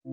Hey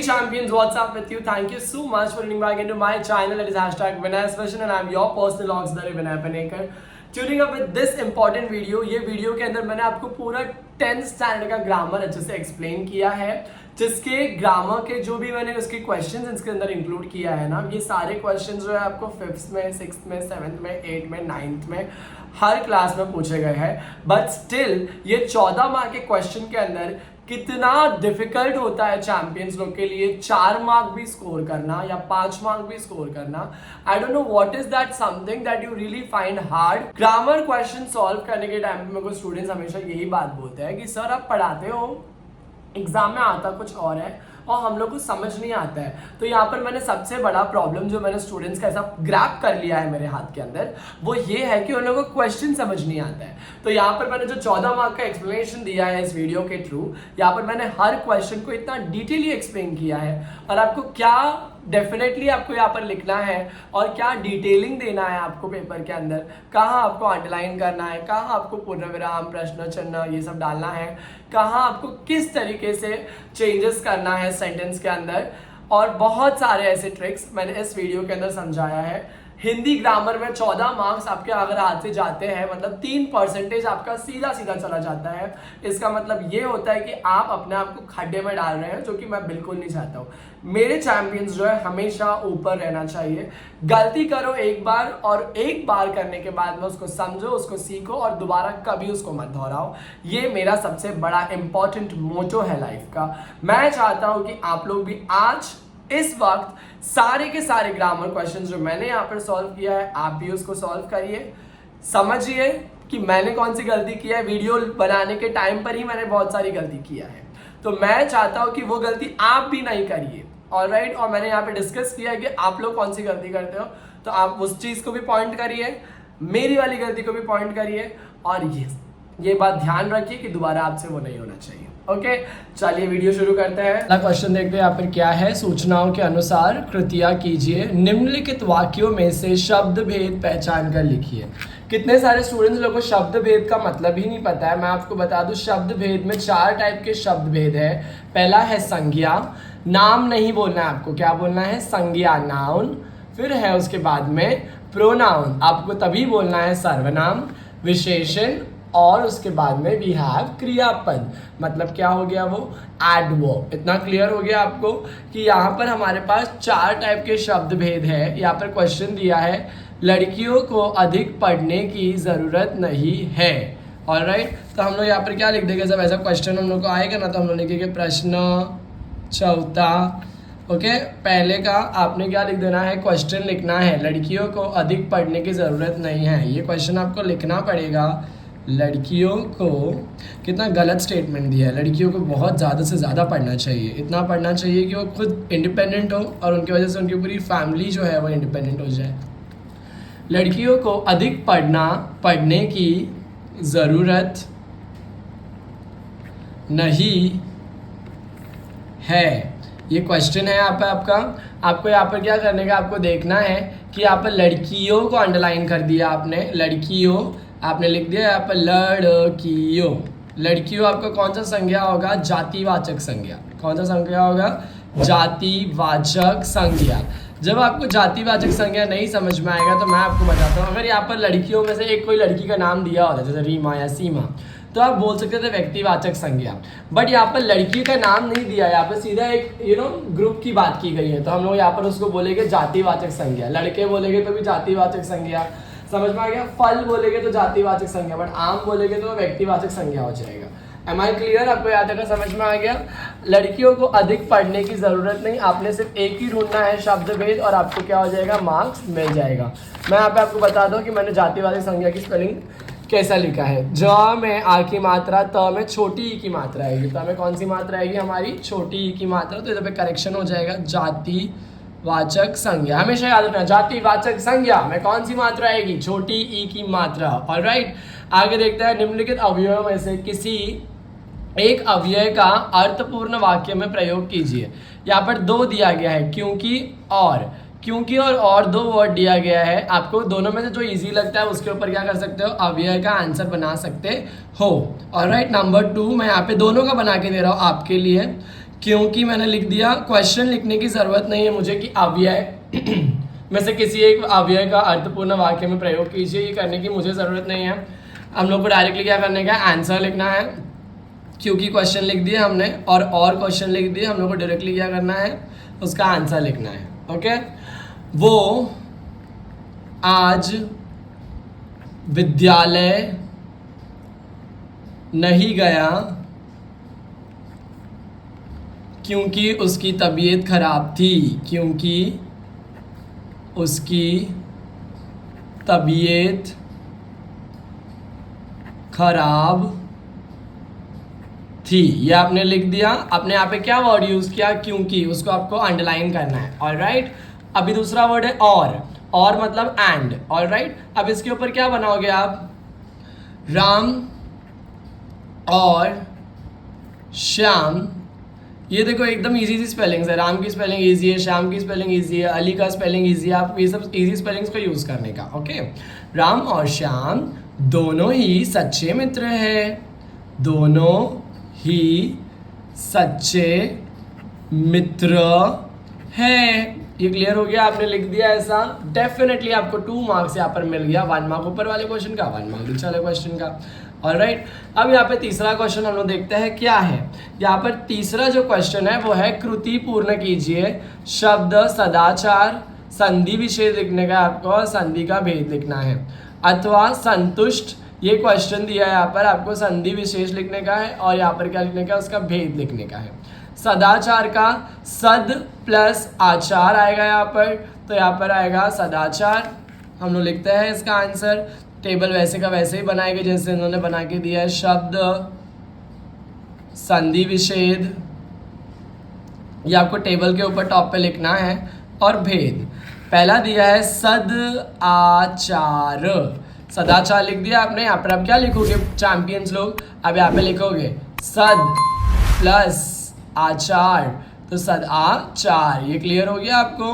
champions, what's up with you? Thank you so much for tuning back into my channel. It is hashtag Vinay Special and I'm your personal auxiliary Vinay Panekar. Tuning up with this important video. ये video के अंदर मैंने आपको पूरा 10th standard का grammar अच्छे से explain किया है, जिसके ग्रामर के जो भी मैंने उसके क्वेश्चंस इसके अंदर इंक्लूड किया है ना, ये सारे क्वेश्चंस जो है आपको 5th में, 6th में, 7th में, 8th में, 9th में हर क्लास में पूछे गए हैं. बट स्टिल ये 14 मार्क के क्वेश्चन के अंदर कितना डिफिकल्ट होता है चैंपियंस लोग के लिए 4 मार्क भी स्कोर करना या 5 मार्क भी स्कोर करना. I don't know what is that something that you really find hard. Grammar question solve करने के टाइम पे मेरे को स्टूडेंट्स हमेशा यही बात बोलते हैं कि सर आप पढ़ाते हो, एग्जाम में आता कुछ और है और हम लोग को समझ नहीं आता है. तो यहाँ पर मैंने सबसे बड़ा प्रॉब्लम जो मैंने स्टूडेंट्स का ऐसा ग्रैप कर लिया है मेरे हाथ के अंदर, वो ये है कि उन लोगों को क्वेश्चन समझ नहीं आता है. तो यहाँ पर मैंने जो 14 मार्क का एक्सप्लेनेशन दिया है इस वीडियो के थ्रू, यहाँ पर मैंने हर क्वेश्चन को इतना डिटेली एक्सप्लेन किया है और आपको क्या डेफिनेटली आपको यहाँ पर लिखना है और क्या डिटेलिंग देना है आपको पेपर के अंदर, कहाँ आपको अंडरलाइन करना है, कहाँ आपको पूर्ण विराम, प्रश्न चिन्ह ये सब डालना है, कहाँ आपको किस तरीके से चेंजेस करना है सेंटेंस के अंदर, और बहुत सारे ऐसे ट्रिक्स मैंने इस वीडियो के अंदर समझाया है. हिंदी ग्रामर में 14 मार्क्स आपके अगर हाथ से जाते हैं, मतलब 3% आपका सीधा सीधा चला जाता है. इसका मतलब ये होता है कि आप अपने आप को खड्डे में डाल रहे हैं, जो कि मैं बिल्कुल नहीं चाहता हूँ. मेरे चैंपियंस जो है हमेशा ऊपर रहना चाहिए. गलती करो एक बार और एक बार करने के बाद में उसको समझो, उसको सीखो और दोबारा कभी उसको मत दोहराओ. ये मेरा सबसे बड़ा इंपॉर्टेंट मोटो है लाइफ का. मैं चाहता हूँ कि आप लोग भी आज इस वक्त सारे के सारे ग्रामर क्वेश्चंस जो मैंने यहाँ पर सॉल्व किया है, आप भी उसको सॉल्व करिए. समझिए कि मैंने कौन सी गलती किया है. वीडियो बनाने के टाइम पर ही मैंने बहुत सारी गलती किया है, तो मैं चाहता हूँ कि वो गलती आप भी नहीं करिए. ऑलराइट, और मैंने यहाँ पे डिस्कस किया है कि आप लोग कौन सी गलती करते हो, तो आप उस चीज़ को भी पॉइंट करिए, मेरी वाली गलती को भी पॉइंट करिए, और ये बात ध्यान रखिए कि दोबारा आपसे वो नहीं होना चाहिए. ओके, चलिए वीडियो शुरू करते हैं. अगला क्वेश्चन देखते हैं यहाँ पर क्या है. सूचनाओं के अनुसार कृतियां कीजिए. निम्नलिखित वाक्यों में से शब्द भेद पहचान कर लिखिए. कितने सारे स्टूडेंट्स लोगों को शब्द भेद का मतलब ही नहीं पता है. मैं आपको बता दूं, शब्द भेद में 4 टाइप के शब्द भेद है. पहला है संज्ञा. नाम नहीं बोलना है आपको, क्या बोलना है? संज्ञा, नाउन. फिर है उसके बाद में प्रोनाउन, आपको तभी बोलना है सर्वनाम, विशेषण, और उसके बाद में वी हैव क्रियापद. मतलब क्या हो गया वो? एडवर्ब. इतना क्लियर हो गया आपको कि यहाँ पर हमारे पास 4 टाइप के शब्द भेद है. यहाँ पर क्वेश्चन दिया है, लड़कियों को अधिक पढ़ने की ज़रूरत नहीं है. ऑलराइट, तो हम लोग यहाँ पर क्या लिख देंगे? जब ऐसा क्वेश्चन हम लोग को आएगा ना, तो हम लोग लिखेंगे प्रश्न चौथा. ओके, पहले का आपने क्या लिख देना है? क्वेश्चन लिखना है, लड़कियों को अधिक पढ़ने की ज़रूरत नहीं है. ये क्वेश्चन आपको लिखना पड़ेगा. लड़कियों को, कितना गलत स्टेटमेंट दिया है. लड़कियों को बहुत ज़्यादा से ज़्यादा पढ़ना चाहिए. इतना पढ़ना चाहिए कि वो खुद इंडिपेंडेंट हो और उनकी वजह से उनकी पूरी फैमिली जो है वो इंडिपेंडेंट हो जाए. लड़कियों को अधिक पढ़ने की ज़रूरत नहीं है. ये क्वेश्चन है यहाँ पर आपका. आपको यहाँ पर क्या करने का, आपको देखना है कि यहाँ पर लड़कियों को अंडरलाइन कर दिया आपने. लड़कियों आपने लिख दिया यहाँ पर लड़कियों. लड़कियों आपका कौन सा संज्ञा होगा? जातिवाचक संज्ञा. कौन सा संज्ञा होगा? जातिवाचक संज्ञा. जब आपको जातिवाचक संज्ञा नहीं समझ में आएगा तो मैं आपको बताता हूँ. अगर यहाँ पर लड़कियों में से एक कोई लड़की का नाम दिया होता, जैसे रीमा या सीमा, तो आप बोल सकते थे व्यक्तिवाचक संज्ञा. बट यहाँ पर लड़की का नाम नहीं दिया, यहाँ पर सीधा एक ग्रुप की बात की गई है, तो हम लोग यहाँ पर उसको बोलेंगे जातिवाचक संज्ञा. लड़के बोलेंगे तो भी जातिवाचक संज्ञा. समझ में आ गया? फल बोलेंगे तो जातिवाचक संज्ञा, बट आम बोलेंगे तो व्यक्तिवाचक संज्ञा हो जाएगा. Am I clear? आपको याद है, समझ में आ गया? लड़कियों को अधिक पढ़ने की ज़रूरत नहीं. आपने सिर्फ एक ही ढूंढना है शब्द भेद और आपको क्या हो जाएगा? मार्क्स मिल जाएगा. मैं यहाँ पे आपको बता दूँ कि मैंने जातिवाचक संज्ञा की स्पेलिंग कैसा लिखा है. ज में आ की मात्रा, त में छोटी ई की मात्रा आएगी. त में कौन सी मात्रा आएगी? हमारी छोटी ई की मात्रा. तो इधर पे करेक्शन हो जाएगा जातिवाचक संज्ञा. हमेशा याद रखना, जातिवाचक संज्ञा में कौन सी मात्रा आएगी? छोटी ई की मात्रा. ऑलराइट, आगे देखते हैं. निम्नलिखित अवयवों में से किसी एक अव्यय का अर्थपूर्ण वाक्य में प्रयोग कीजिए. यहाँ पर 2 दिया गया है, क्योंकि और 2 वर्ड दिया गया है। आपको दोनों में से जो इजी लगता है उसके ऊपर क्या कर सकते हो, अव्यय का आंसर बना सकते हो। ऑलराइट, नंबर 2 मैं यहाँ पे दोनों का बना के दे रहा हूँ आपके लिए, क्योंकि मैंने लिख दिया। क्वेश्चन लिखने की जरूरत नहीं है मुझे कि अव्यय में से किसी एक अव्यय का अर्थपूर्ण वाक्य में प्रयोग कीजिए, ये करने की मुझे ज़रूरत नहीं है। हम लोग को डायरेक्टली क्या करने का, आंसर लिखना है, क्योंकि क्वेश्चन लिख दिया हमने और क्वेश्चन लिख दिया, हम लोग को डायरेक्टली क्या करना है, उसका आंसर लिखना है। ओके, वो आज विद्यालय नहीं गया क्योंकि उसकी तबीयत खराब थी, क्योंकि उसकी तबीयत खराब थी। ये आपने लिख दिया। आपने यहाँ पे क्या वर्ड यूज किया, क्योंकि, उसको आपको अंडरलाइन करना है। ऑलराइट, अभी दूसरा वर्ड है और मतलब एंड। ऑलराइट, अब इसके ऊपर क्या बनाओगे आप, राम और श्याम। ये देखो एकदम इजी सी स्पेलिंग्स है, राम की स्पेलिंग इजी है, श्याम की स्पेलिंग इजी है, अली का स्पेलिंग इजी है। आप ये सब इजी स्पेलिंग्स को यूज करने का। ओके, राम और श्याम दोनों ही सच्चे मित्र हैं, दोनों ही सच्चे मित्र हैं। ये क्लियर हो गया, आपने लिख दिया ऐसा। डेफिनेटली आपको 2 मार्क्स यहाँ पर मिल गया, 1 मार्क ऊपर वाले क्वेश्चन का, 1 मार्क नीचे वाले क्वेश्चन का। ऑलराइट, अब यहाँ पे तीसरा क्वेश्चन हम लोग देखते हैं क्या है। यहाँ पर तीसरा जो क्वेश्चन है वो है, कृति पूर्ण कीजिए, शब्द सदाचार, संधि विशेष लिखने का आपको और संधि का भेद लिखना है, अथवा संतुष्ट। ये क्वेश्चन दिया है यहाँ पर, आपको संधि विशेष लिखने का है और यहाँ पर क्या लिखने का है, उसका भेद लिखने का है। सदाचार का सद प्लस आचार आएगा यहाँ पर, तो यहाँ पर आएगा सदाचार। हम लोग लिखते हैं इसका आंसर। टेबल वैसे का वैसे ही बनाएंगे जैसे इन्होंने बना के दिया है। शब्द संधि विच्छेद, ये आपको टेबल के ऊपर टॉप पे लिखना है, और भेद पहला दिया है सद आचार, सदाचार लिख दिया आपने। यहाँ पर आप क्या लिखोगे चैंपियंस लोग, अब यहाँ पे लिखोगे सद प्लस आचार, तो सद आचार। ये क्लियर हो गया आपको।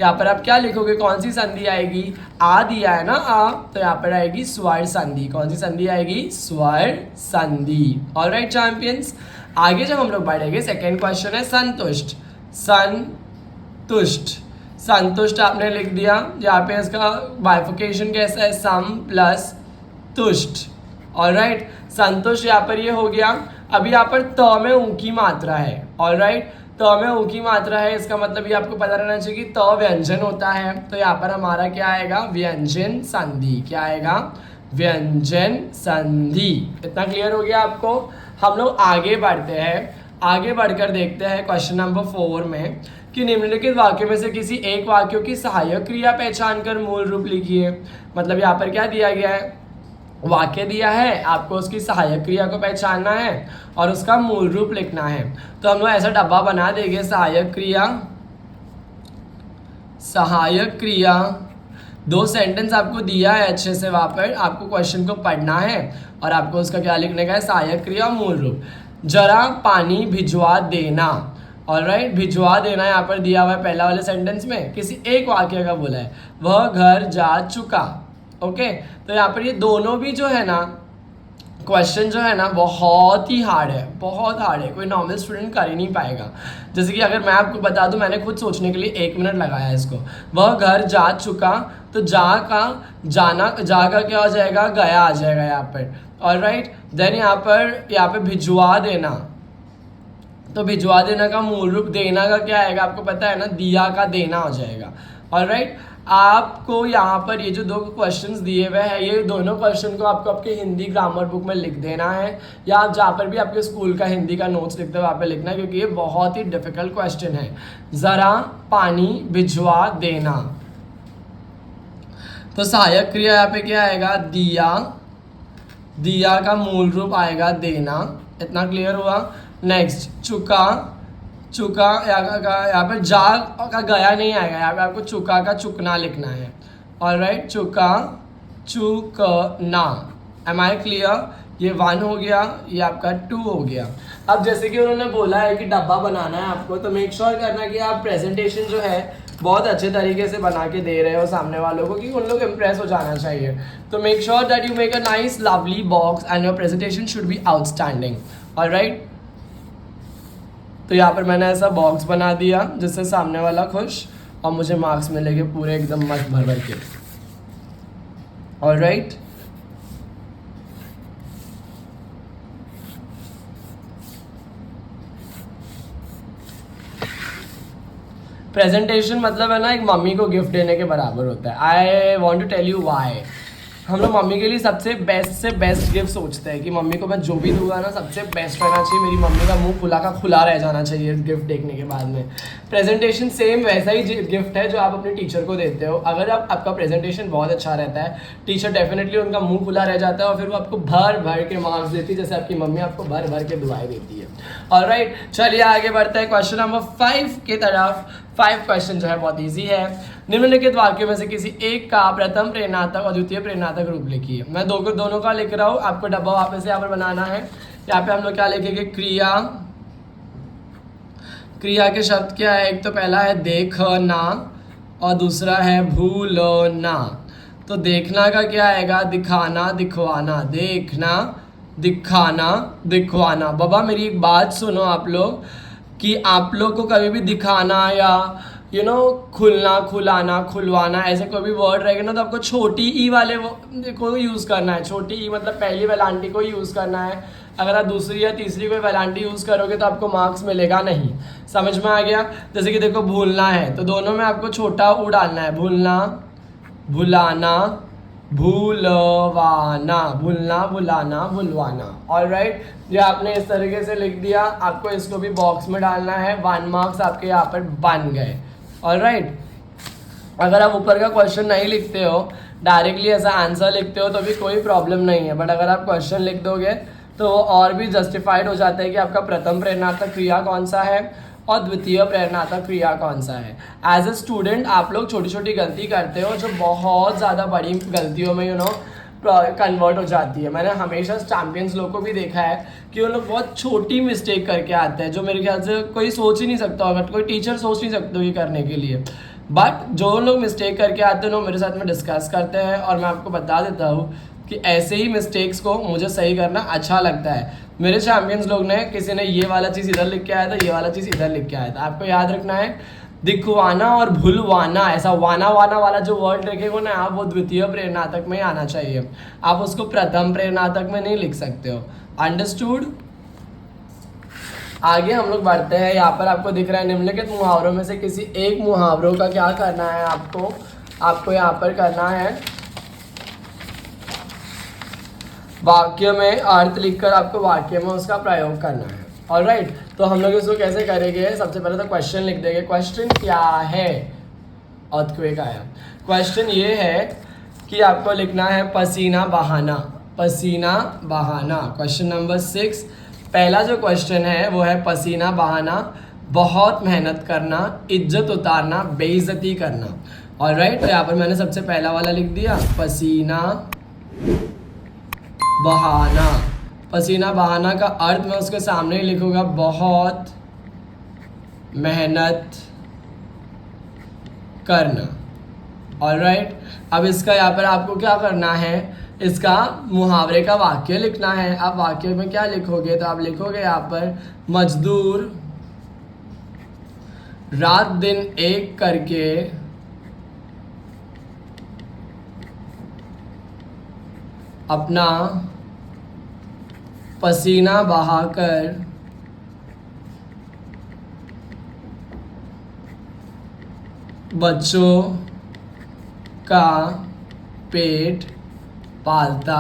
यहाँ पर आप क्या लिखोगे, कौन सी संधि आएगी, आ दिया है ना आ, तो यहाँ पर आएगी स्वर संधि। कौन सी संधि आएगी, स्वर संधि। ऑलराइट चैंपियंस, आगे जब हम लोग बढ़ेंगे, सेकेंड क्वेश्चन है संतुष्ट। संतुष्ट, संतुष्ट आपने लिख दिया। यहाँ पे इसका बाइफिकेशन कैसा है, सम प्लस तुष्ट। ऑलराइट, संतुष्ट यहाँ पर ये हो गया। अभी यहाँ पर त में ऊ की मात्रा है। ऑलराइट, त में ऊ की मात्रा है, इसका मतलब ये आपको पता रहना चाहिए कि त व्यंजन होता है, तो यहाँ पर हमारा क्या आएगा, व्यंजन संधि। क्या आएगा, व्यंजन संधि। इतना क्लियर हो गया आपको। हम लोग आगे बढ़ते हैं, आगे बढ़कर देखते हैं क्वेश्चन नंबर 4 में कि निम्नलिखित वाक्यों में से किसी एक वाक्यों की सहायक क्रिया पहचान कर मूल रूप लिखिए। मतलब यहाँ पर क्या दिया गया है, वाक्य दिया है, आपको उसकी सहायक क्रिया को पहचानना है और उसका मूल रूप लिखना है। तो हम लोग ऐसा डब्बा बना देंगे, सहायक क्रिया, सहायक क्रिया। 2 सेंटेंस आपको दिया है अच्छे से, वहाँ पर आपको क्वेश्चन को पढ़ना है और आपको उसका क्या लिखने का है, सहायक क्रिया और मूल रूप। जरा पानी भिजवा देना। ऑलराइट, भिजवा देना यहाँ पर दिया हुआ है पहला वाले सेंटेंस में, किसी एक वाक्य का बोला है, वह घर जा चुका। ओके, तो यहाँ पर ये दोनों भी जो है ना क्वेश्चन जो है ना बहुत ही हार्ड है, बहुत हार्ड है, कोई नॉर्मल स्टूडेंट कर ही नहीं पाएगा। जैसे कि अगर मैं आपको बता दूं, मैंने खुद सोचने के लिए 1 मिनट लगाया इसको। वह घर जा चुका, तो जा का जाना, जा का क्या हो जाएगा, गया आ जाएगा यहाँ पर। ऑलराइट, देन यहाँ पे भिजवा देना, तो भिजवा देना का मूल रूप देना का क्या आएगा, आपको पता है ना, दिया का देना हो जाएगा। ऑलराइट, आपको यहाँ पर ये जो 2 क्वेश्चंस दिए हुए हैं, ये दोनों क्वेश्चन को आपको आपके हिंदी ग्रामर बुक में लिख देना है, या आप जहाँ पर भी आपके स्कूल का हिंदी का नोट्स लिखते हो वहाँ पे लिखना है, क्योंकि ये बहुत ही डिफिकल्ट क्वेश्चन है। जरा पानी भिजवा देना, तो सहायक क्रिया यहाँ पे क्या आएगा, दिया, दिया का मूल रूप आएगा देना। इतना क्लियर हुआ। नेक्स्ट, चुका, चुका यहाँ पर जा का गया नहीं आएगा, यहाँ पे आपको चुका का चुकना लिखना है। ऑलराइट, चुका चुकना। M I clear? ये 1 हो गया, ये आपका 2 हो गया। अब जैसे कि उन्होंने बोला है कि डब्बा बनाना है आपको, तो मेक श्योर करना कि आप प्रेजेंटेशन जो है बहुत अच्छे तरीके से बना के दे रहे हो सामने वालों को, कि उन लोग इम्प्रेस हो जाना चाहिए. तो make sure that you make a nice lovely box and your presentation should be outstanding. Alright, तो यहाँ पर मैंने ऐसा बॉक्स बना दिया जिससे सामने वाला खुश और मुझे मार्क्स मिलेंगे पूरे एकदम मस्त भर भर के. ऑलराइट, प्रेजेंटेशन मतलब है ना एक मम्मी को गिफ्ट देने के बराबर होता है. I want to tell you why. हम लोग मम्मी के लिए सबसे बेस्ट से बेस्ट गिफ्ट सोचते हैं कि मम्मी को मैं जो भी दूंगा ना सबसे बेस्ट रहना चाहिए, मेरी मम्मी का मुंह खुला का खुला रह जाना चाहिए गिफ्ट देखने के बाद में. प्रेजेंटेशन सेम वैसा ही गिफ्ट है जो आप अपने टीचर को देते हो. अगर आपका प्रेजेंटेशन बहुत अच्छा रहता है, टीचर डेफिनेटली उनका मुंह खुला रह जाता है और फिर वो आपको भर भर के मार्क्स देती है, जैसे आपकी मम्मी आपको भर भर के दुआएं देती है. ऑलराइट, चलिए आगे बढ़ते हैं क्वेश्चन नंबर 5 की तरफ. 5 क्वेश्चन जो है बहुत इजी है. निम्नलिखित वाक्यों में से किसी एक का प्रथम प्रेरणात्मक और द्वितीय प्रेरणात्मक रूप लिखिए. मैं दोनों का लिख रहा हूँ, आपको डब्बा वापस यहाँ पर बनाना है. यहाँ पे हम लोग क्या लिखेंगे, क्रिया. क्रिया के शब्द क्या है, एक तो पहला है देखना और दूसरा है भूलना. तो देखना का क्या आएगा, दिखाना दिखवाना. देखना दिखाना दिखवाना. बाबा मेरी एक बात सुनो आप लोग, कि आप लोग को कभी भी दिखाना या खुलना खुलाना खुलवाना ऐसे कोई भी वर्ड रहेगा ना, तो आपको छोटी ई वाले को यूज़ करना है. छोटी ई मतलब पहली वेलांटी को यूज़ करना है. अगर आप दूसरी या तीसरी कोई वेलांटी यूज़ करोगे तो आपको मार्क्स मिलेगा नहीं. समझ में आ गया. जैसे कि देखो भूलना है तो दोनों में आपको छोटा ऊ डालना है. भूलना भुलाना भूलवाना. भूलना भुलाना भुलवाना. ऑलराइट, ये आपने इस तरीके से लिख दिया. आपको इसको भी बॉक्स में डालना है. 1 मार्क्स आपके यहाँ पर बन गए. ऑलराइट, अगर आप ऊपर का क्वेश्चन नहीं लिखते हो, डायरेक्टली ऐसा आंसर लिखते हो तो भी कोई प्रॉब्लम नहीं है. बट अगर आप क्वेश्चन लिख दोगे तो और भी जस्टिफाइड हो जाता है कि आपका प्रथम प्रेरणात्मक क्रिया कौन सा है और द्वितीय प्रेरणात्मक क्रिया कौन सा है. एज ए स्टूडेंट आप लोग छोटी छोटी गलती करते हो जो बहुत ज़्यादा बड़ी गलतियों में कन्वर्ट हो जाती है. मैंने हमेशा चैंपियंस लोग को भी देखा है कि वो लोग बहुत छोटी मिस्टेक करके आते हैं जो मेरे ख्याल से कोई सोच ही नहीं सकता होगा, कोई टीचर सोच नहीं सकते ये करने के लिए. बट जो लोग मिस्टेक करके आते हैं वो मेरे साथ में डिस्कस करते हैं और मैं आपको बता देता हूँ कि ऐसे ही मिस्टेक्स को मुझे सही करना अच्छा लगता है. मेरे चैंपियंस लोग ने किसी ने ये वाला चीज़ इधर लिख के आया था, ये वाला चीज़ इधर लिख के आया था. आपको याद रखना है दिखवाना और भूलवाना, ऐसा वाना वाना वाला जो वर्ड लिखेगा ना आप, वो द्वितीय प्रेरणात्मक में आना चाहिए. आप उसको प्रथम प्रेरणात्मक में नहीं लिख सकते हो. अंडरस्टूड. आगे हम लोग बढ़ते हैं. यहाँ पर आपको दिख रहा है निम्नलिखित मुहावरों में से किसी एक मुहावरों का क्या करना है आपको यहाँ पर करना है, वाक्य में अर्थ लिखकर आपको वाक्य में उसका प्रयोग करना है. ऑलराइट, तो हम लोग इसको कैसे करेंगे, सबसे पहले तो क्वेश्चन लिख देंगे. क्वेश्चन क्या है, अर्थक्वेक आया. क्वेश्चन ये है कि आपको लिखना है पसीना बहाना. पसीना बहाना. Question number 6. पहला जो क्वेश्चन है वो है पसीना बहाना, बहुत मेहनत करना, इज्जत उतारना, बेइज्जती करना. ऑलराइट, तो यहाँ पर मैंने सबसे पहला वाला लिख दिया पसीना बहाना. पसीना बहाना का अर्थ मैं उसके सामने ही लिखूंगा बहुत मेहनत करना. ऑलराइट, अब इसका यहाँ पर आपको क्या करना है, इसका मुहावरे का वाक्य लिखना है. आप वाक्य में क्या लिखोगे, तो आप लिखोगे यहाँ पर मजदूर रात दिन एक करके अपना पसीना बहाकर बच्चों का पेट पालता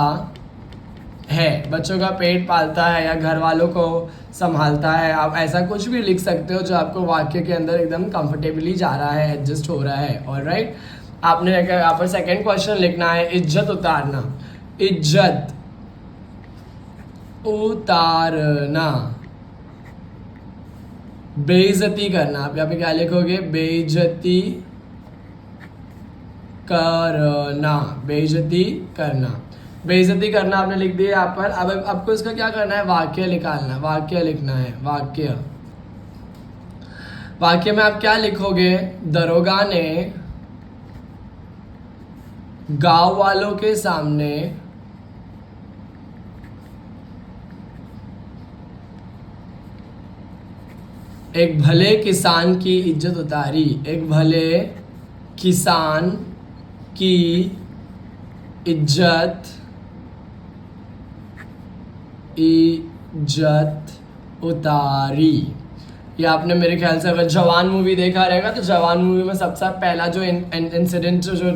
है. बच्चों का पेट पालता है या घर वालों को संभालता है. आप ऐसा कुछ भी लिख सकते हो जो आपको वाक्य के अंदर एकदम कंफर्टेबली जा रहा है, एडजस्ट हो रहा है. ऑलराइट, आपने यहाँ पर सेकेंड क्वेश्चन लिखना है इज्जत उतारना. इज्जत उतारना. बेइज्जती करना. आप यहाँ पे क्या लिखोगे, बेइज्जती करना. बेइज्जती करना. बेइज्जती करना आपने लिख दिया यहाँ पर। अब आपको इसका क्या करना है, वाक्य निकालना, वाक्य लिखना है। वाक्य वाक्य में आप क्या लिखोगे, दरोगा ने गांव वालों के सामने एक भले किसान की इज्जत उतारी। एक भले किसान की इज्जत उतारी। ये आपने मेरे ख्याल से अगर जवान मूवी देखा रहेगा तो जवान मूवी में सबसे पहला जो इंसिडेंट जो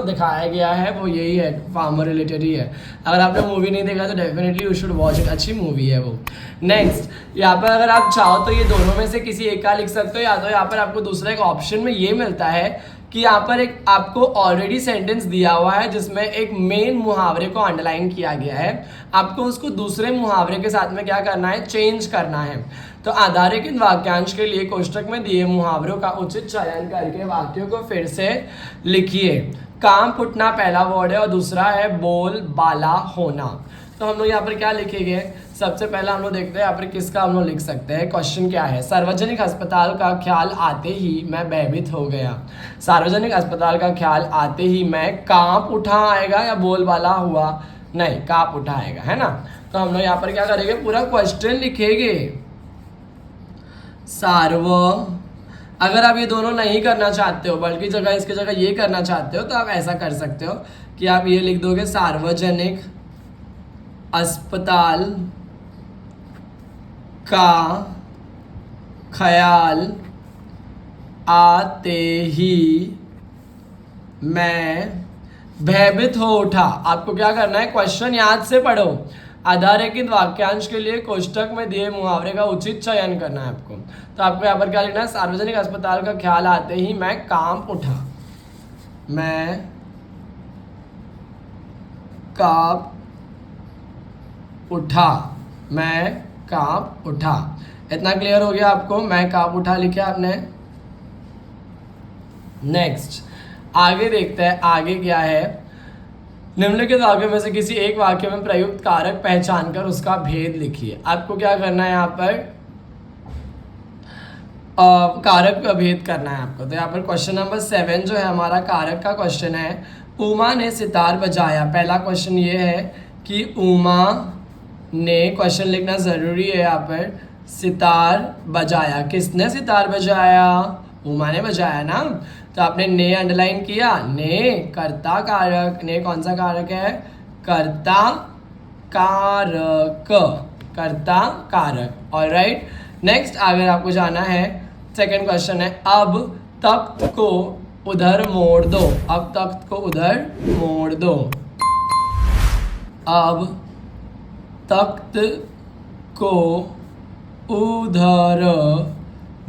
दिखाया गया है वो यही है, फार्मर रिलेटेड ही है। अगर आपने मूवी नहीं देखा तो definitely you should watch it, अच्छी मूवी है वो। नेक्स्ट यहाँ पर अगर आप चाहो तो ये दोनों में से किसी एक का लिख सकते हो, या तो यहाँ पर आपको दूसरा एक ऑप्शन में ये मिलता है कि यहाँ पर एक आपको ऑलरेडी सेंटेंस दिया हुआ है जिसमें एक मेन मुहावरे को अंडरलाइन किया गया है, आपको उसको दूसरे मुहावरे के साथ में क्या करना है, चेंज करना है। तो आधाररहित वाक्यांश के लिए कोष्टक में दिए मुहावरों का उचित चयन करके वाक्यों को फिर से लिखिए। काम फुटना पहला वर्ड है और दूसरा है बोल बाला होना। तो हम लोग यहाँ पर क्या लिखेंगे, सबसे पहला हम लोग देखते हैं यहाँ पर किसका हम लोग लिख सकते हैं। क्वेश्चन क्या है, सार्वजनिक अस्पताल का ख्याल आते ही मैं भयभीत हो गया। सार्वजनिक अस्पताल का ख्याल आते ही मैं कांप उठा आएगा या बोलबाला हुआ, नहीं कांप उठा आएगा, है ना। तो हम लोग यहाँ पर क्या करेंगे, पूरा क्वेश्चन लिखेंगे। अगर आप ये दोनों नहीं करना चाहते हो बल्कि इसके जगह ये करना चाहते हो तो आप ऐसा कर सकते हो कि आप ये लिख दोगे, सार्वजनिक अस्पताल का ख्याल आते ही मैं भयभीत हो उठा। आपको क्या करना है, क्वेश्चन याद से पढ़ो। आधाररहित वाक्यांश के लिए कोष्टक में दिए मुहावरे का उचित चयन करना है आपको। तो आपको यहाँ पर क्या लिखना है, सार्वजनिक अस्पताल का ख्याल आते ही मैं कांप उठा। मैं कांप उठा, मैं कांप उठा। इतना क्लियर हो गया आपको, मैं कांप उठा लिखा आपने। नेक्स्ट आगे देखते हैं, आगे क्या है। निम्नलिखित वाक्यों में से किसी एक वाक्य में प्रयुक्त कारक पहचान कर उसका भेद लिखिए। आपको क्या करना है, यहाँ पर कारक का भेद करना है आपको। तो यहाँ पर क्वेश्चन नंबर 7 जो है हमारा कारक का क्वेश्चन है। उमा ने सितार बजाया। पहला क्वेश्चन ये है कि उमा ने, क्वेश्चन लिखना ज़रूरी है यहाँ पर, सितार बजाया। किसने सितार बजाया, उमा ने बजाया ना। तो आपने ने अंडरलाइन किया, ने कर्ता कारक, ने कौन सा कारक है, कर्ता कारक, कर्ता कारक। ऑलराइट, नेक्स्ट अगर आपको जाना है, सेकंड क्वेश्चन है, अब तख्त को उधर मोड़ दो। अब तख्त को उधर मोड़ दो। अब तख्त को उधर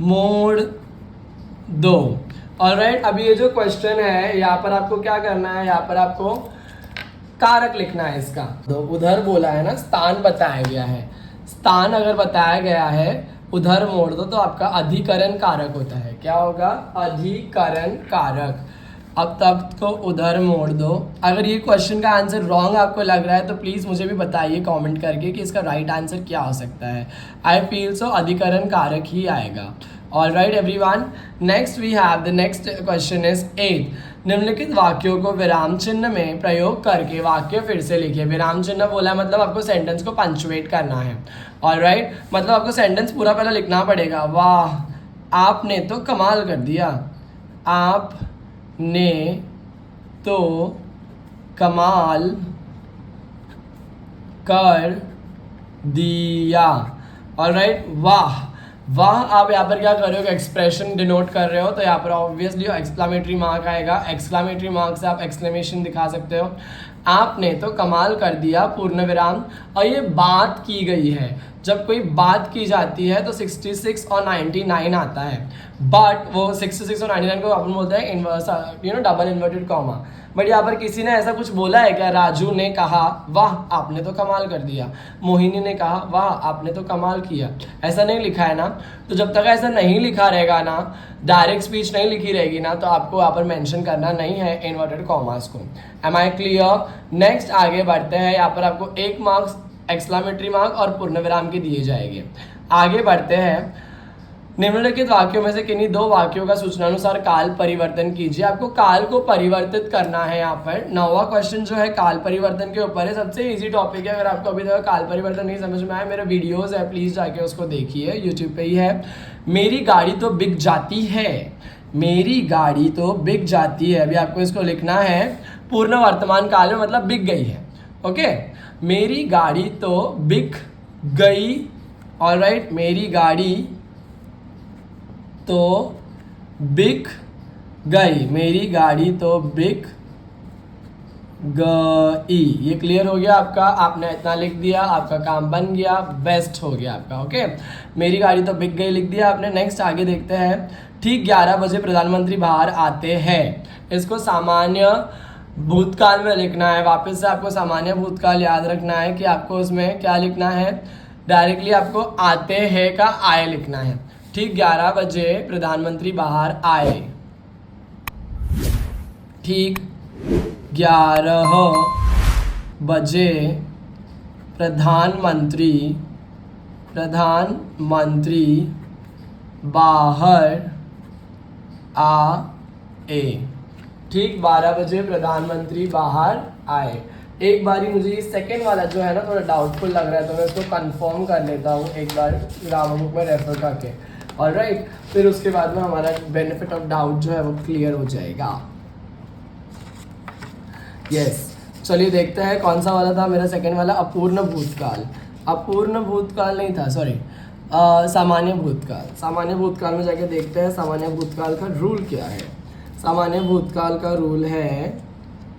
मोड़ दो। ऑलराइट, अभी ये जो क्वेश्चन है यहाँ पर आपको क्या करना है, यहाँ पर आपको कारक लिखना है इसका। तो उधर बोला है ना, स्थान बताया गया है। स्थान अगर बताया गया है, उधर मोड़ दो, तो आपका अधिकरण कारक होता है। क्या होगा, अधिकरण कारक। अब तख्त को उधर मोड़ दो। अगर ये क्वेश्चन का आंसर रॉन्ग आपको लग रहा है तो प्लीज़ मुझे भी बताइए कमेंट करके कि इसका राइट आंसर क्या हो सकता है। आई फील सो अधिकरण कारक ही आएगा। All right everyone, next we have the next question is 8। निम्नलिखित वाक्यों को विराम चिन्ह में प्रयोग करके वाक्य फिर से लिखिए। विराम चिन्ह बोला है मतलब आपको सेंटेंस को पंचुएट करना है। ऑल राइट, मतलब आपको सेंटेंस पूरा पहले लिखना पड़ेगा। वाह, आपने तो कमाल कर दिया। आपने तो कमाल कर दिया। ऑल राइट, वाह, वाह आप यहाँ पर क्या कर रहे हो, एक्सप्रेशन डिनोट कर रहे हो, तो यहाँ पर ऑब्वियसली एक्सक्लामेटरी मार्क आएगा। एक्सक्लामेटरी मार्क से आप एक्सक्लेमेशन दिखा सकते हो। आपने तो कमाल कर दिया, पूर्ण विराम। और ये बात की गई है, जब कोई बात की जाती है तो 66 और 99 आता है, बट वो 66 और 99 को अपन बोलते हैं inverse, double inverted comma. But यहाँ पर किसी ने ऐसा कुछ बोला है क्या, राजू ने कहा वाह आपने तो कमाल कर दिया, मोहिनी ने कहा वाह आपने तो कमाल किया, ऐसा नहीं लिखा है ना। तो जब तक ऐसा नहीं लिखा रहेगा ना डायरेक्ट स्पीच नहीं लिखी रहेगी ना तो आपको यहाँ पर मेंशन करना नहीं है इन्वर्टेड कॉमास को। Am I clear? नेक्स्ट आगे बढ़ते हैं। यहाँ पर आपको 1 मार्क्स एक्सक्लेमेटरी मार्क और पूर्ण विराम के दिए जाएंगे। आगे बढ़ते हैं। निम्नलिखित वाक्यों में से किन्हीं 2 वाक्यों का सूचनानुसार काल परिवर्तन कीजिए। आपको काल को परिवर्तित करना है। यहाँ पर 9वां क्वेश्चन जो है काल परिवर्तन के ऊपर है। सबसे इजी टॉपिक है। अगर आपको अभी तक काल परिवर्तन नहीं समझ में आया, मेरे वीडियोस है, प्लीज जाके उसको देखिए, यूट्यूब पे ही है। मेरी गाड़ी तो बिक जाती है, मेरी गाड़ी तो बिक जाती है। अभी आपको इसको लिखना है पूर्ण वर्तमान काल में, मतलब बिक गई है। ओके, मेरी गाड़ी तो बिक गई। ऑलराइट, मेरी गाड़ी तो बिक गई, मेरी गाड़ी तो बिक गई। ये क्लियर हो गया आपका? आपने इतना लिख दिया, आपका काम बन गया, बेस्ट हो गया आपका। ओके, मेरी गाड़ी तो बिक गई लिख दिया आपने। नेक्स्ट आगे देखते हैं। ठीक 11 बजे प्रधानमंत्री बाहर आते हैं। इसको सामान्य भूतकाल में लिखना है। वापस से आपको सामान्य भूतकाल याद रखना है कि आपको उसमें क्या लिखना है। डायरेक्टली आपको आते हैं का आए लिखना है। ठीक 11 बजे प्रधानमंत्री बाहर आए। ठीक 11 बजे प्रधानमंत्री बाहर आए। ठीक 12 बजे प्रधानमंत्री बाहर आए। एक बारी मुझे ये सेकेंड वाला जो है ना थोड़ा डाउटफुल लग रहा है, तो मैं इसको कंफर्म कर लेता हूँ एक बार ग्रामर बुक में रेफर करके। ऑलराइट, फिर उसके बाद में हमारा बेनिफिट ऑफ डाउट जो है वो क्लियर हो जाएगा। यस, चलिए देखते हैं कौन सा वाला था मेरा सेकेंड वाला। अपूर्ण भूतकाल, अपूर्ण भूतकाल नहीं था, सॉरी, सामान्य भूतकाल। सामान्य भूतकाल में जाके देखते हैं सामान्य भूतकाल का रूल क्या है। सामान्य भूतकाल का रूल है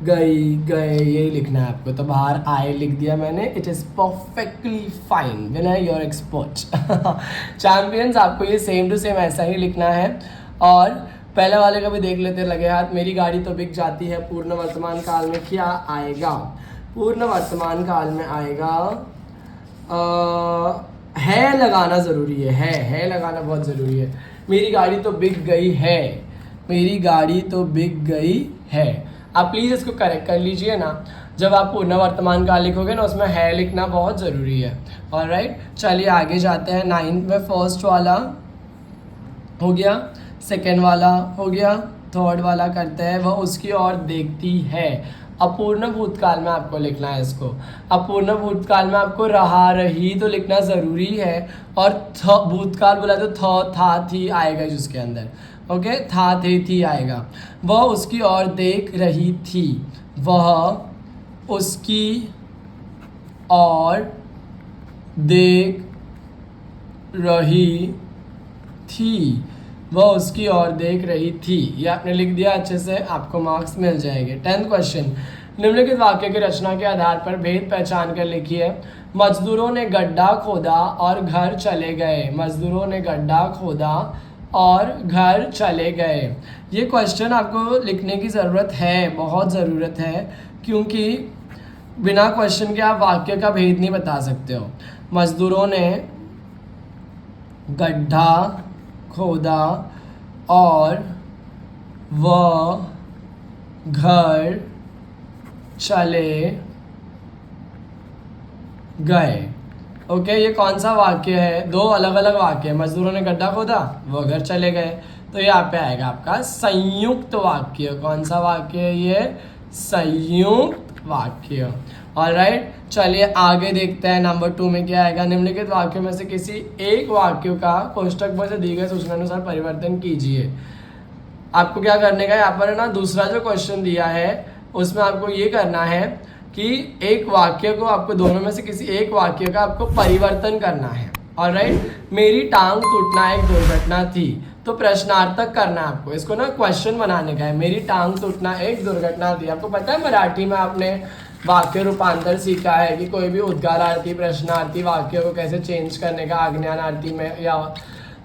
गई गए, यही लिखना है आपको। तो बाहर आए लिख दिया मैंने। It is perfectly fine, winner your expert. Champions, आपको ये सेम टू सेम ऐसा ही लिखना है। और पहले वाले का भी देख लेते लगे हाथ। मेरी गाड़ी तो बिक जाती है, पूर्ण वर्तमान काल में क्या आएगा? पूर्ण वर्तमान काल में आएगा है लगाना ज़रूरी है लगाना बहुत ज़रूरी है। मेरी गाड़ी तो बिक गई है, मेरी गाड़ी तो बिक गई है। आप प्लीज़ इसको करेक्ट कर लीजिए ना। जब आप पूर्ण वर्तमान काल लिखोगे ना उसमें है लिखना बहुत ज़रूरी है। ऑलराइट, चलिए आगे जाते हैं। 9th में फर्स्ट वाला हो गया, सेकेंड वाला हो गया, थर्ड वाला करते हैं। वह उसकी ओर देखती है। अपूर्ण भूतकाल में आपको लिखना है इसको। अपूर्ण भूतकाल में आपको रहा रही तो लिखना ज़रूरी है। और भूतकाल बोला तो था थी आएगा जिसके अंदर। ओके, था थे थी आएगा। वह उसकी ओर देख रही थी, वह उसकी ओर देख रही थी, वह उसकी ओर देख रही थी। ये आपने लिख दिया अच्छे से, आपको मार्क्स मिल जाएंगे। 10th question. निम्नलिखित वाक्य की रचना के आधार पर भेद पहचान कर लिखिए। मजदूरों ने गड्ढा खोदा और घर चले गए। मजदूरों ने गड्ढा खोदा और घर चले गए। ये क्वेश्चन आपको लिखने की ज़रूरत है, बहुत ज़रूरत है, क्योंकि बिना क्वेश्चन के आप वाक्य का भेद नहीं बता सकते हो। मजदूरों ने गड्ढा खोदा और वह घर चले गए। ओके, ये कौन सा वाक्य है? 2 अलग अलग वाक्य है। मजदूरों ने गड्ढा खोदा, वह घर चले गए। तो यहाँ पे आएगा आपका संयुक्त वाक्य। कौन सा वाक्य है ये? संयुक्त वाक्य। ऑलराइट, चलिए आगे देखते हैं। नंबर 2 में क्या आएगा? निम्नलिखित वाक्यों में से किसी एक वाक्य का कोष्टक में से दी गई सूचनानुसार परिवर्तन कीजिए। आपको क्या करने का है यहाँ पर है ना, दूसरा जो क्वेश्चन दिया है उसमें आपको ये करना है कि एक वाक्य को आपको दोनों में से किसी एक वाक्य का आपको परिवर्तन करना है। ऑलराइट, मेरी टांग टूटना एक दुर्घटना थी, तो प्रश्नार्थक करना है आपको। इसको ना क्वेश्चन बनाने का है। मेरी टांग टूटना एक दुर्घटना थी। आपको पता है मराठी में आपने वाक्य रूपांतर सीखा है कि कोई भी उद्गारार्थी प्रश्नार्थी वाक्य को कैसे चेंज करने का, आज्ञानार्थी में या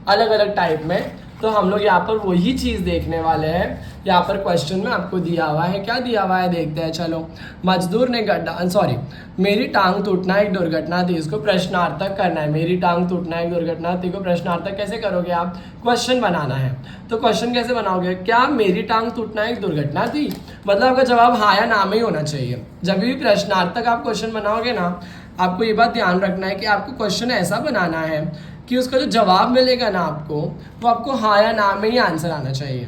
अलग अलग टाइप में। तो हम लोग यहाँ पर वही चीज़ देखने वाले हैं। यहाँ पर क्वेश्चन में आपको दिया हुआ है, क्या दिया हुआ है देखते हैं। चलो, मजदूर ने गड्ढा, सॉरी, मेरी टांग टूटना एक दुर्घटना थी, इसको प्रश्नार्थक करना है। मेरी टांग टूटना एक दुर्घटना थी को प्रश्नार्थक कैसे करोगे आप, क्वेश्चन बनाना है। तो क्वेश्चन कैसे बनाओगे, क्या मेरी टांग टूटना एक दुर्घटना थी, मतलब आपका जवाब हाँ या ना में ही होना चाहिए। जब भी प्रश्नार्थक आप क्वेश्चन बनाओगे ना, आपको ये बात ध्यान रखना है कि आपको क्वेश्चन ऐसा बनाना है कि उसका जो जवाब मिलेगा ना आपको, वो आपको हाँ या ना में ही आंसर आना चाहिए।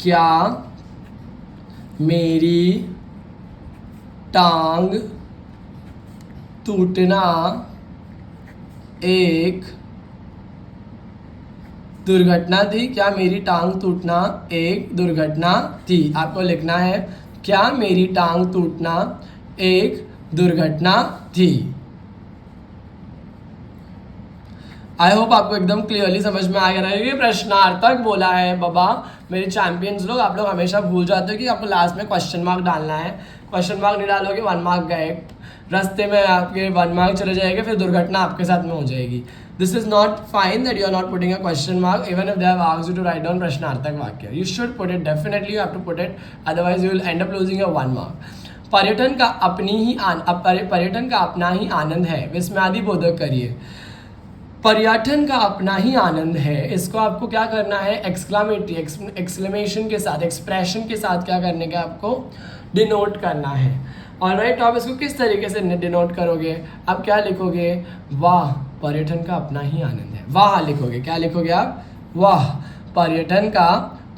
क्या मेरी टांग टूटना एक दुर्घटना थी, क्या मेरी टांग टूटना एक दुर्घटना थी। आपको लिखना है क्या मेरी टांग टूटना एक दुर्घटना थी। आई होप आपको एकदम क्लियरली समझ में आ गया है। ये प्रश्नार्थक बोला है बाबा, मेरे चैंपियंस लोग। आप लोग हमेशा भूल जाते हो कि आपको लास्ट में क्वेश्चन मार्क डालना है। क्वेश्चन मार्क नहीं डालोगे 1 मार्क गए, रास्ते में आपके 1 मार्क चले जाएंगे, फिर दुर्घटना आपके साथ में हो जाएगी। This is not fine that you are not putting a question mark even if they have asked you to write down प्रश्नार्थक वाक्य। You should put it, definitely you have to put it, otherwise you will end up losing your 1 mark. पर्यटन का अपना ही आनंद है, विस्मयादि बोधक करिए। पर्यटन का अपना ही आनंद है, इसको आपको क्या करना है, एक्सक्लेमेशन के साथ, एक्सप्रेशन के साथ क्या करने का आपको डिनोट करना है। ऑलराइट, तो आप इसको किस तरीके से डिनोट करोगे, आप क्या लिखोगे, वाह पर्यटन का अपना ही आनंद है। वाह लिखोगे, क्या लिखोगे आप, वाह पर्यटन का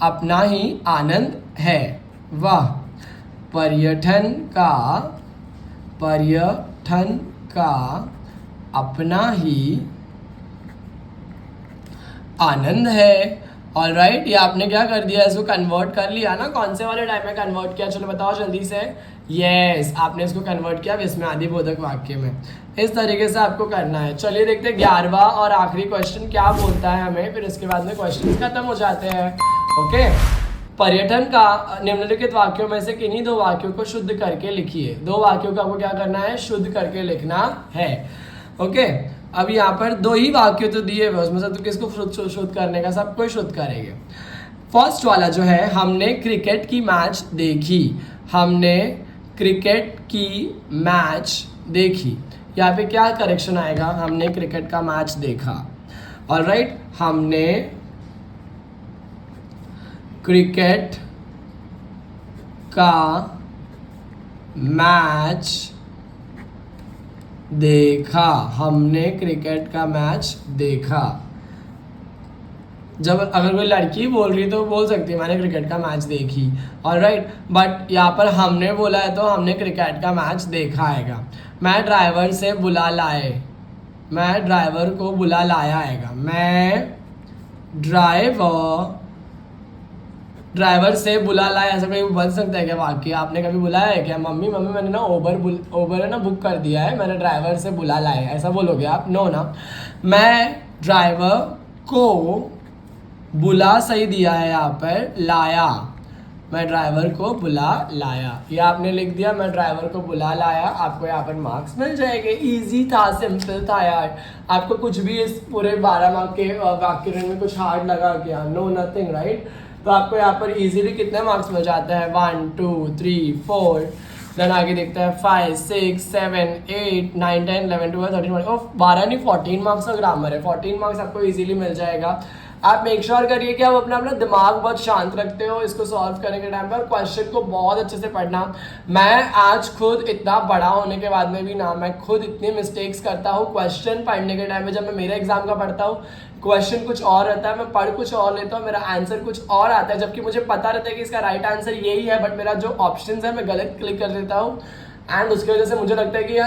अपना ही आनंद है। वाह पर्यटन का अपना ही आनंद है। ऑलराइट, ये आपने क्या कर दिया, इसको कन्वर्ट कर लिया ना। कौन से वाले टाइम में कन्वर्ट किया, चलो बताओ जल्दी से। यस, आपने इसको कन्वर्ट किया विस्मयादि बोधक वाक्य में। इस तरीके से आपको करना है। चलिए देखते हैं 11वां और आखिरी क्वेश्चन क्या बोलता है हमें, फिर इसके बाद में क्वेश्चन खत्म हो जाते हैं। ओके, पर्यटन का निम्नलिखित वाक्यों में से किन्हीं 2 वाक्यों को शुद्ध करके लिखिए। 2 वाक्यों को आपको क्या करना है, शुद्ध करके लिखना है। ओके, अब यहाँ पर 2 ही वाक्य तो दिए हुए, उसमें से तो किसको शुद्ध करने का, सबको शुद्ध करेंगे। फर्स्ट वाला जो है, हमने क्रिकेट की मैच देखी। हमने क्रिकेट की मैच देखी, यहाँ पे क्या करेक्शन आएगा, हमने क्रिकेट का मैच देखा। ऑलराइट, हमने क्रिकेट का मैच देखा। हमने क्रिकेट का मैच देखा। जब अगर कोई लड़की बोल रही तो बोल सकती है मैंने क्रिकेट का मैच देखी। ऑलराइट, बट यहाँ पर हमने बोला है तो हमने क्रिकेट का मैच देखा आएगा। मैं ड्राइवर से बुला लाए, मैं ड्राइवर को बुला लाया आएगा। मैं ड्राइवर से बुला लाया, ऐसा कोई बन सकता है क्या वाक्य। आपने कभी बुलाया है क्या, मम्मी मैंने ना ओबर है ना बुक कर दिया है, मैंने ड्राइवर से बुला लाया, ऐसा बोलोगे आप, नो ना। मैं ड्राइवर को बुला सही दिया है यहाँ पर, लाया। मैं ड्राइवर को बुला लाया, ये आपने लिख दिया, मैं ड्राइवर को बुला लाया। आपको यहाँ पर मार्क्स मिल जाएंगे। इजी था, सिंपल था यार। आपको कुछ भी इस पूरे 12 मार्क के वाक्य में कुछ हार्ड लगा क्या, नो नथिंग, राइट। तो आपको यहाँ पर इजीली कितने मार्क्स मिल जाते हैं, 1 2 3 4, देन आगे देखते हैं 5 6 7 8 9 10 11 12 13 14, 12 नहीं 14 मार्क्स का ग्रामर है। 14 मार्क्स आपको इजीली मिल जाएगा। आप मेक श्योर करिए कि आप अपना दिमाग बहुत शांत रखते हो इसको सॉल्व करने के टाइम पर। क्वेश्चन को बहुत अच्छे से पढ़ना। मैं आज खुद इतना बड़ा होने के बाद में भी ना, मैं खुद इतनी मिस्टेक्स करता हूँ क्वेश्चन पढ़ने के टाइम में। जब मैं मेरे एग्जाम का पढ़ता हूँ, क्वेश्चन कुछ और रहता है, मैं पढ़ कुछ और लेता हूँ, मेरा आंसर कुछ और आता है, जबकि मुझे पता रहता है कि इसका राइट आंसर यही है, बट मेरा जो ऑप्शन है मैं गलत क्लिक कर देता हूँ। एंड उसकी वजह से मुझे लगता है कि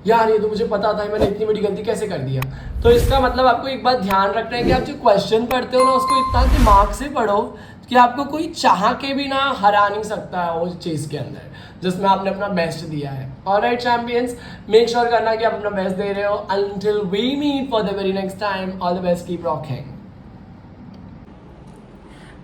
यार ये तो मुझे पता था, मैंने इतनी बड़ी गलती कैसे कर दिया। तो इसका मतलब आपको एक बात ध्यान रखना है कि आप जो क्वेश्चन पढ़ते हो ना, उसको इतना दिमाग से पढ़ो कि आपको कोई चाह के भी ना हरा नहीं सकता है उस चीज़ के अंदर जिसमें आपने अपना बेस्ट दिया है। ऑलराइट चैंपियंस, मेक श्योर करना कि आप अपना बेस्ट दे रहे हो। Until we meet for the very next time, all the best, keep rocking.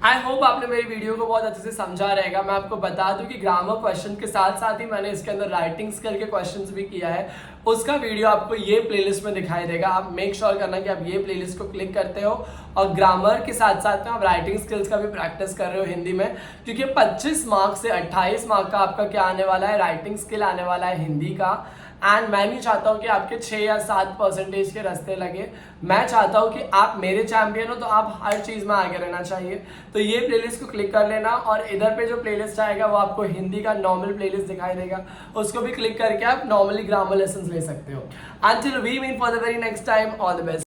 I hope आपने मेरी वीडियो को बहुत अच्छे से समझा रहेगा। मैं आपको बता दूं कि ग्रामर क्वेश्चन के साथ साथ ही मैंने इसके अंदर राइटिंग स्किल के क्वेश्चंस भी किया है, उसका वीडियो आपको ये प्लेलिस्ट में दिखाई देगा। आप मेक श्योर करना कि आप ये प्लेलिस्ट को क्लिक करते हो और ग्रामर के साथ साथ में आप राइटिंग स्किल्स का भी प्रैक्टिस कर रहे हो हिंदी में, क्योंकि 25 मार्क्स से 28 मार्क का आपका क्या आने वाला है, राइटिंग स्किल आने वाला है हिंदी का। एंड मैं नहीं चाहता हूँ कि आपके 6 या 7% के रास्ते लगे। मैं चाहता हूँ कि आप मेरे चैंपियन हो तो आप हर चीज़ में आगे रहना चाहिए। तो ये प्लेलिस्ट को क्लिक कर लेना और इधर पे जो प्लेलिस्ट आएगा वो आपको हिंदी का नॉर्मल प्लेलिस्ट दिखाई देगा, उसको भी क्लिक करके आप नॉर्मली ग्रामर लेसन ले सकते हो। Until we meet for the very next time, all the best.